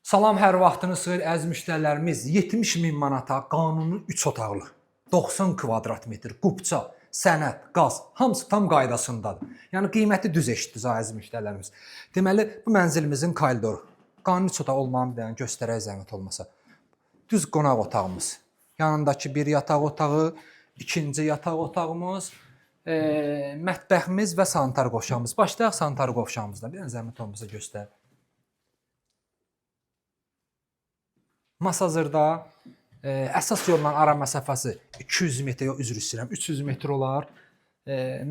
Salam, hər vaxtınız xeyir əziz müştərilərimiz. 70.000 manata qanuni 3 otaqlı, 90 kvadrat metr, qubça, sənəd, qaz, hamısı tam qaydasındadır. Yəni qiyməti düz eşitdiniz əziz müştərilərimiz. Deməli, bu mənzilimizin koridoru. Qanuni 3 otaq olmağını deyən göstərək zəhmət olmasa. Düz qonaq otağımız. Yanındakı bir yataq otağı, ikinci yataq otağımız, mətbəximiz və sanitar qovşağımız. Başlayaq sanitar qovşağımızdan. Bir zəhmət olmasa göstər. Masazırda əsas yolla ara məsafəsi 200 metr, yox üzr istəyirəm, 300 metr olar.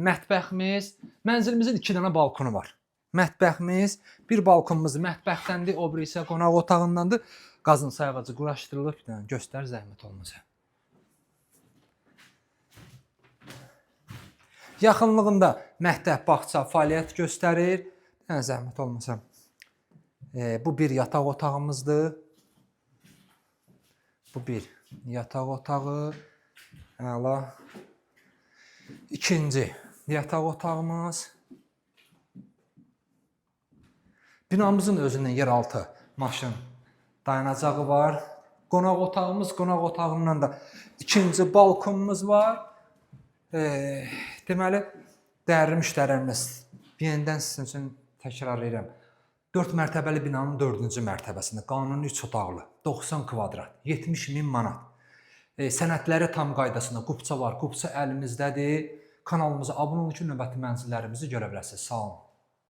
Mətbəximiz, mənzilimizin 2 dənə balkonu var. Mətbəximiz, bir balkonumuz mətbəxdəndir, o biri isə qonaq otağındandır. Qazın sayğacı quraşdırılıb, göstər zəhmət olmasa. Yaxınlığında məktəb, bağça, fəaliyyət göstərir. Zəhmət olmasa. Bu bir yataq otağımızdır. Bu bir yataq otağı. Əla. İkinci yataq otağımız. Binamızın özündən yeraltı maşın dayanacağı var. Qonaq otağımız, qonaq otağından da ikinci balkonumuz var. Deməli, dəyərli müştərilərimiz, yenidən sizin üçün təkrar edirəm. 4 mərtəbəli binanın 4-cü mərtəbəsində qanuni 3 otaqlı, 90 kvadrat, 70.000 manat. Sənədləri tam qaydasında, qubça var, qubça əlimizdədir. Kanalımıza abunə olun ki, növbəti mənzillərimizi görə biləsiniz. Sağ olun.